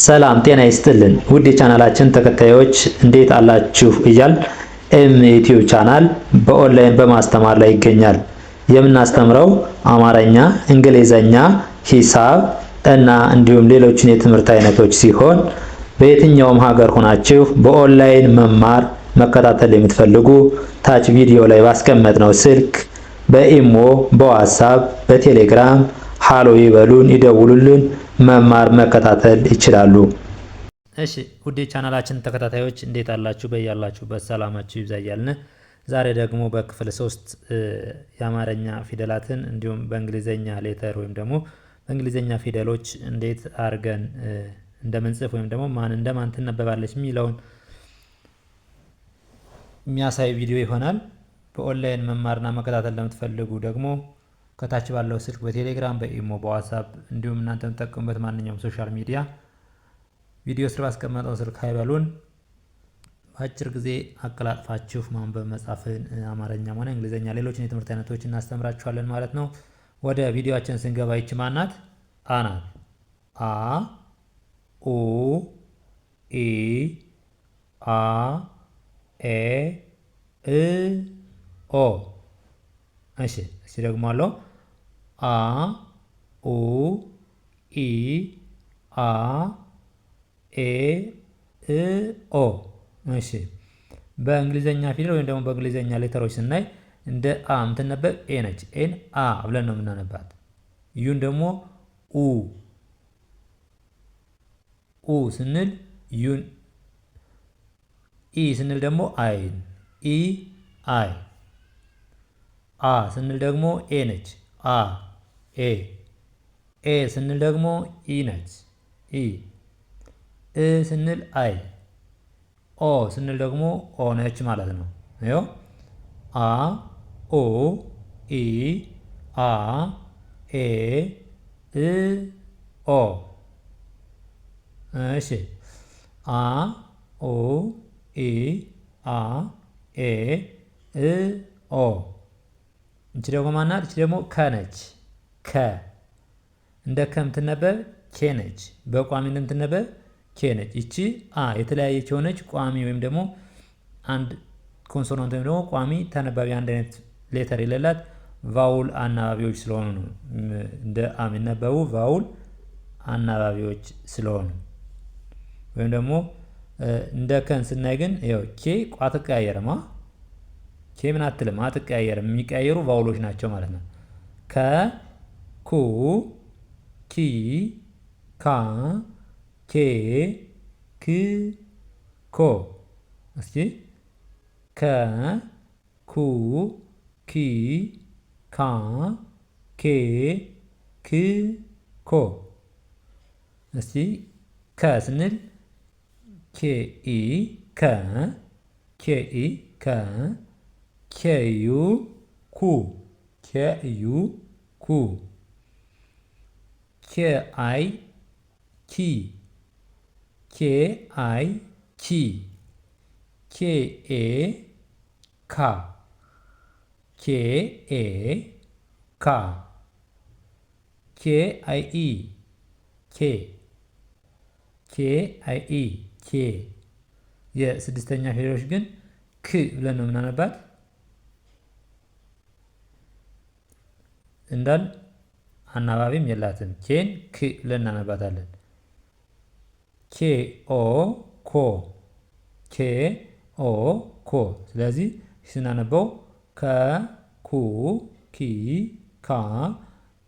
ሰላም ጤና ይስጥልን ውድ የቻናላችን ተከታዮች እንዴት አላችሁ እያል ዩቲዩብ ቻናል በኦንላይን በማስተማር ላይ ይገኛል። የምናስተምረው አማርኛ፣ እንግሊዘኛ፣ ሂሳብ እና እንዲሁም ሌሎችን የትምህርት አይነቶች ሲሆን በየትኛውም ሀገር ሆናችሁ በኦንላይን መማር መከታተል የምትፈልጉ ታች ቪዲዮ ላይ ባስቀመጥነው ስልክ በኢሞ፣ በዋትስአፕ፣ በቴሌግራም ሃሎ ይበሉን፣ ይደውሉልን፣ መማር መከታተል ይችላሉ። እሺ ውድ ቻናላችን ተከታታዮች እንዴት አላችሁ? በያላችሁበት ሰላማችሁ ይብዛ እያልን ዛሬ ደግሞ በክፍል 3 የአማርኛ ፊደላትን እንዲሁም በእንግሊዘኛ ሌተር ወይም ደግሞ በእንግሊዘኛ ፊደሎች እንዴት አድርገን እንደምንጽፍ ወይም ደግሞ ማን እንደማን ትነበባለች የሚለውን የሚያሳይ ቪዲዮ ይሆናል። በኦንላይን መማርና መከታተል ለምትፈልጉ ደግሞ ከታች ባለው ስልክ በቴሌግራም፣ በኢሞ፣ በዋትስአፕ እንዲሁም እናንተ የምትጠቀሙበት ማንኛውም ሶሻል ሚዲያ ቪዲዮ ስር ባስቀመጠው ስልክ ሀይበሉን በአጭር ጊዜ አቀላጥፋችሁ ማንበብ መጻፍን አማርኛም ሆነ እንግሊዘኛ ሌሎችን የትምህርት አይነቶች እናስተምራችኋለን ማለት ነው። ወደ ቪዲዮአችን ስንገባ ይች ማናት? አ ናት። አ ኡ ኢ አ ኤ እ ኦ። እሺ ደግሞ አለው አ ኡ ኢ አ ኤ እ ኦ። እሺ በእንግሊዘኛ ፊደል ወይም ደግሞ በእንግሊዘኛ ሌተሮች ስናይ እንደ አ የምትነበብ ኤ ነች። ኤን አ ብለን ነው የምናነባት። ዩን ደግሞ ኡ ኡ ስንል ዩን፣ ኢ ስንል ደግሞ አይን ኢ አይ፣ አ ስንል ደግሞ ኤ ነች አ ኤ፣ ኤ ስንል ደግሞ ኢ ነች ኢ፣ እ ስንል አይ፣ ኦ ስንል ደግሞ ኦ ነች ማለት ነው። ይኸው አ ኦ ኢ አ ኤ እ ኦ። እሺ አ ኦ ኢ አ ኤ እ ኦ። እቺ ደግሞ ማናት? እቺ ደግሞ ከ ነች። ከ እንደ ከ የምትነበብ ኬ ነች። በቋሚ እንደምትነበብ ኬ ነች። እቺ አ የተለያየች የሆነች ቋሚ ወይም ደግሞ አንድ ኮንሶናንት ወይም ደግሞ ቋሚ ተነባቢ አንድ አይነት ሌተር የሌላት ቫውል አናባቢዎች ስለሆኑ ነው። እንደ አ የሚነበቡ ቫውል አናባቢዎች ስለሆኑ ወይም ደግሞ እንደ ከን ስናይ ግን ይኸው ኬ ቋ አትቀያየርም። ኬ ምን አትልም፣ አትቀያየርም። የሚቀያየሩ ቫውሎች ናቸው ማለት ነው። ከ ኩ ኪ ካ ኬ ክ ኮ። እስኪ ከ ኩ ኪ ካ ኬ ክ ኮ። እስኪ ከ ስንል ኬ ኢ ከ ኬ ኢ ከ ኬዩ ኩ ኬዩ ኩ ኬ አይ ኪ ኬ አይ ኪ ኬ ኤ ካ ኬ ኤ ካ ኬ አይ ኢ ኬ ኬ አይ ኢ ኬ። የስድስተኛ ፊደሎች ግን ክ ብለን ነው የምናነባት። እንዳል አናባቢም የላትም። ኬን ክ ብለን እናነባታለን። ኬ ኦ ኮ ኬ ኦ ኮ። ስለዚህ ስናነበው ከ ኩ ኪ ካ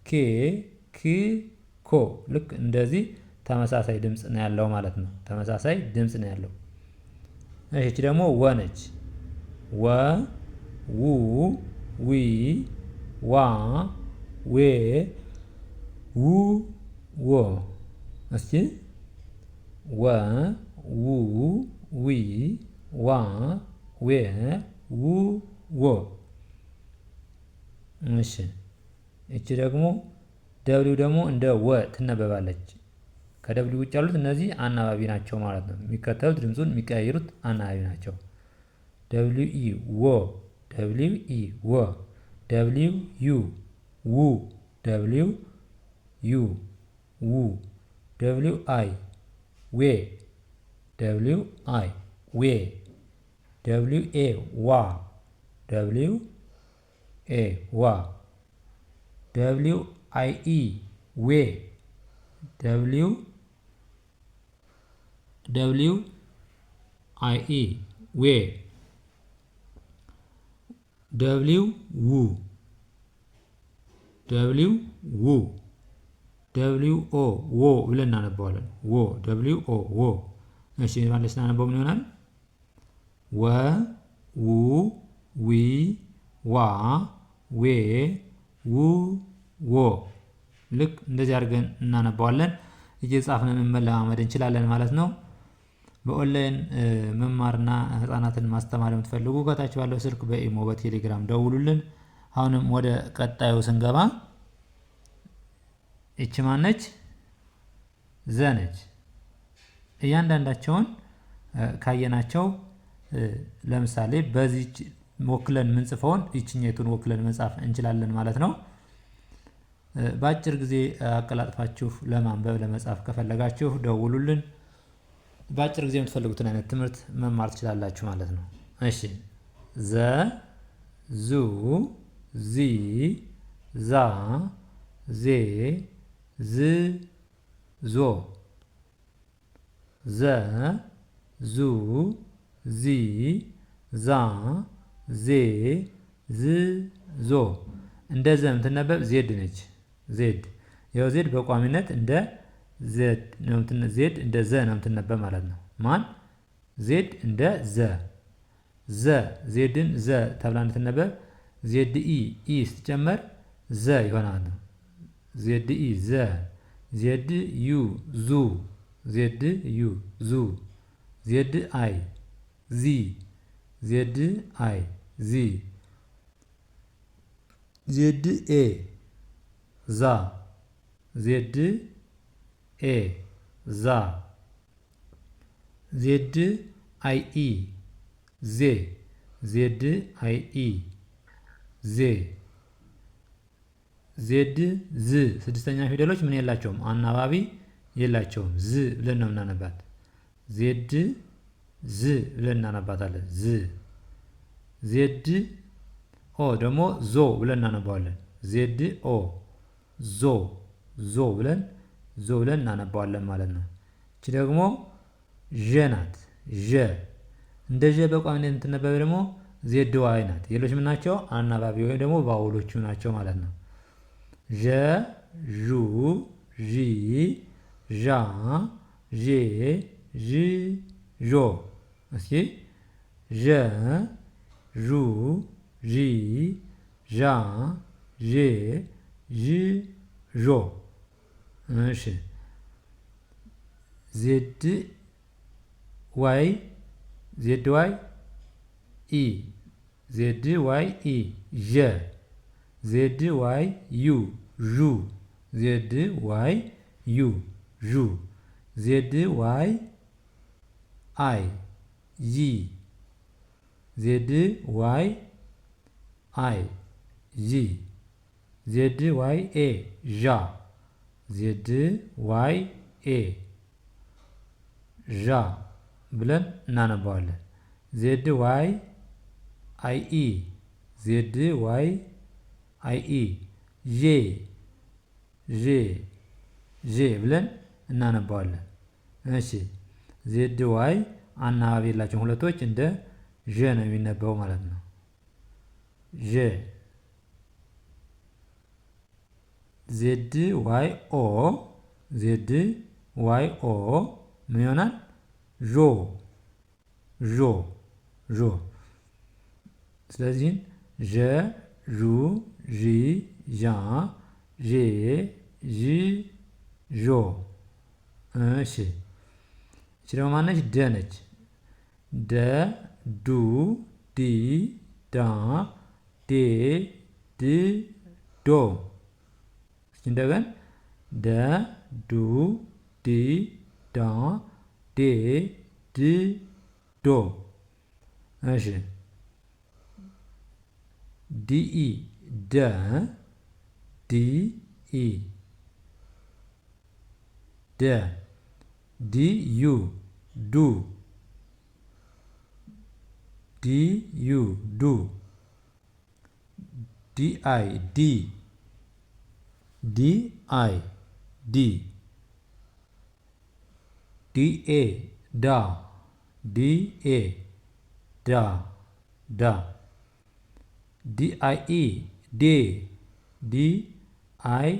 ኬ ክ ኮ። ልክ እንደዚህ ተመሳሳይ ድምፅ ነው ያለው ማለት ነው። ተመሳሳይ ድምፅ ነው ያለው። እሺ ደግሞ ወ ነች። ወ ው ዊ ዋ ዌ ው ወ። እስኪ ወ ው ዊ ዋ ዌ ው ወ። እሺ እቺ ደግሞ ደብሊው ደግሞ እንደ ወ ትነበባለች። ከደብሊው ውጭ ያሉት እነዚህ አናባቢ ናቸው ማለት ነው። የሚከተሉት ድምፁን የሚቀያየሩት አናባቢ ናቸው። ደብሊው ኢ ወ፣ ደብሊው ኢ ወ፣ ደብሊው ዩ ው፣ ደብሊው ዩ ው፣ ደብሊው አይ ዌ ደብሊው አይ ዌ ደብሊው ኤ ዋ ደብሊው ኤ ዋ ደብሊው አይ ኢ ዌ ደብሊው አይ ኢ ዌ ደብሊው ው ደብሊው ው ደብሊው ኦ ዎ ብለን እናነባዋለን። ዎ ደብሊው ኦ ዎ። እሺ ማለት ስናነበው ምን ይሆናል? ወ ው ዊ ዋ ዌ ው ዎ። ልክ እንደዚህ አድርገን እናነባዋለን። እየጻፍን መለማመድ እንችላለን ማለት ነው። በኦንላይን መማርና ህፃናትን ማስተማር የምትፈልጉ ከታች ባለው ስልክ በኢሞ በቴሌግራም ደውሉልን። አሁንም ወደ ቀጣዩ ስንገባ ይቺ ማነች? ዘ ነች። እያንዳንዳቸውን ካየናቸው ለምሳሌ በዚህ ወክለን የምንጽፈውን ይችኛቱን ወክለን መጻፍ እንችላለን ማለት ነው። በአጭር ጊዜ አቀላጥፋችሁ ለማንበብ ለመጻፍ ከፈለጋችሁ ደውሉልን። በአጭር ጊዜ የምትፈልጉትን አይነት ትምህርት መማር ትችላላችሁ ማለት ነው። እሺ ዘ ዙ ዚ ዛ ዜ ዝ ዞ ዘ ዙ ዚ ዛ ዜ ዝ ዞ። እንደ ዘ የምትነበብ ዜድ ነች። ዜድ ያው ዜድ በቋሚነት እንደ ዜድ ነው ዜድ እንደ ዘ ነው የምትነበብ ማለት ነው። ማን ዜድ እንደ ዘ ዘ ዜድን ዘ ተብላ እንድትነበብ ዜድ ኢ ስትጨመር ዘ ይሆናል። ዜድ ኢ ዘ ዜድ ዩ ዙ ዜድ ዩ ዙ ዜድ አይ ዚ ዜድ አይ ዚ ዜድ ኤ ዛ ዜድ ኤ ዛ ዜድ አይ ኢ ዜ ዜድ አይ ኢ ዜ ዜድ ዝ። ስድስተኛ ፊደሎች ምን የላቸውም? አናባቢ የላቸውም። ዝ ብለን ነው የምናነባት። ዜድ ዝ ብለን እናነባታለን። ዝ ዜድ ኦ ደግሞ ዞ ብለን እናነባዋለን። ዜድ ኦ ዞ ዞ ብለን እናነባዋለን ማለት ነው። እቺ ደግሞ ዠ ናት። ዠ እንደ ዠ በቋሚነት የምትነበብ ደግሞ ዜድ ዋይ ናት። ሌሎች ምን ናቸው? አናባቢ ወይም ደግሞ ቫውሎቹ ናቸው ማለት ነው። ዠ ዡ ዢ ዣ ዤ ዥ ዦ። እስኪ ዠ ዡ ዢ ዣ ዤ ዥ ዦ። እሺ ዜድ ዋይ ኢ ዜድ ዋይ ኢ ዠ ዜድ ዋይ ዩ ዡ ዜድ ዋይ ዩ ዡ ዜድ ዋይ አይ ይ ዜድ ዋይ አይ ይ ዜድ ዋይ ኤ ዣ ዜድ ዋይ ኤ ዣ ብለን እናነባዋለን። ዜድ ዋይ አይ ኢ ዜድ ዋይ አይ ኢ ዤ ዤ ዤ ብለን እናነባዋለን። እሺ ዜድ ዋይ አናባቢ የላቸውም። ሁለቶች እንደ ዠ ነው የሚነበበው ማለት ነው። ዠ ዜድ ዋይ ኦ ዜድ ዋይ ኦ ምን ይሆናል? ዦ ዦ ዦ። ስለዚህ ዠ ዡ ዢ ዣ ዤ ዥ ዦ። እሺ እቺ ደግሞ ማነች? ደ ነች። ደ ዱ ዲ ዳ ዴ ድ ዶ። እስኪ እንደገን ደ ዱ ዲ ዳ ዴ ድ ዶ። እሺ ዲኢ ደ ዲኢ ደ ዲዩ ዱ ዲዩ ዱ ዲአይ ዲ ዲአይ ዲ ዲኤ ዳ ዲኤ ዳ ዳ ዲአይኢ ዴ ዲአይኢ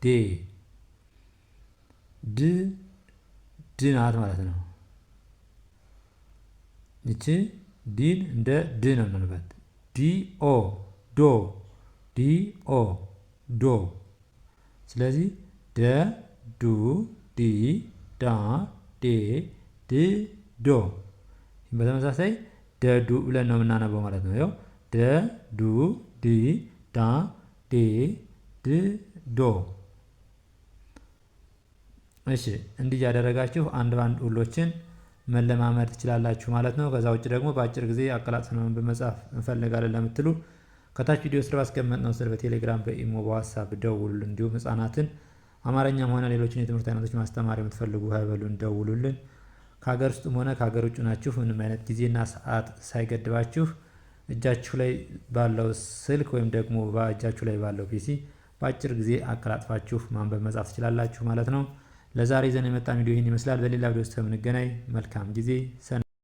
ዴ ድ ናት ማለት ነው። ይቺ ዲን እንደ ድ ነው የምንበት። ዲኦ ዶ ዲኦ ዶ። ስለዚህ ደ ዱ ዲ ዳ ዴ ድ ዶ። በተመሳሳይ ደዱ ብለን ነው የምናነበው ማለት ነው። ይኸው ደ ዱ ዲ ዳ ዴ ድ ዶ። እሺ እንዲህ ያደረጋችሁ አንድ ባንድ ሁሎችን መለማመድ ትችላላችሁ ማለት ነው። ከዛ ውጭ ደግሞ በአጭር ጊዜ አቀላጥፈን በመጻፍ እንፈልጋለን ለምትሉ ከታች ቪዲዮ ስር ባስቀመጥነው ስር በቴሌግራም በኢሞ በዋትስአፕ ደውሉልን። እንዲሁም ህጻናትን አማርኛም ሆነ ሌሎችን የትምህርት አይነቶች ማስተማር የምትፈልጉ ሀይበሉን ደውሉልን። ከሀገር ውስጥም ሆነ ከሀገር ውጭ ናችሁ ምንም አይነት ጊዜና ሰዓት ሳይገድባችሁ እጃችሁ ላይ ባለው ስልክ ወይም ደግሞ በእጃችሁ ላይ ባለው ፒሲ በአጭር ጊዜ አቀላጥፋችሁ ማንበብ መጻፍ ትችላላችሁ ማለት ነው። ለዛሬ ይዘን የመጣን ቪዲዮ ይህን ይመስላል። በሌላ ቪዲዮ ውስጥ የምንገናኝ። መልካም ጊዜ።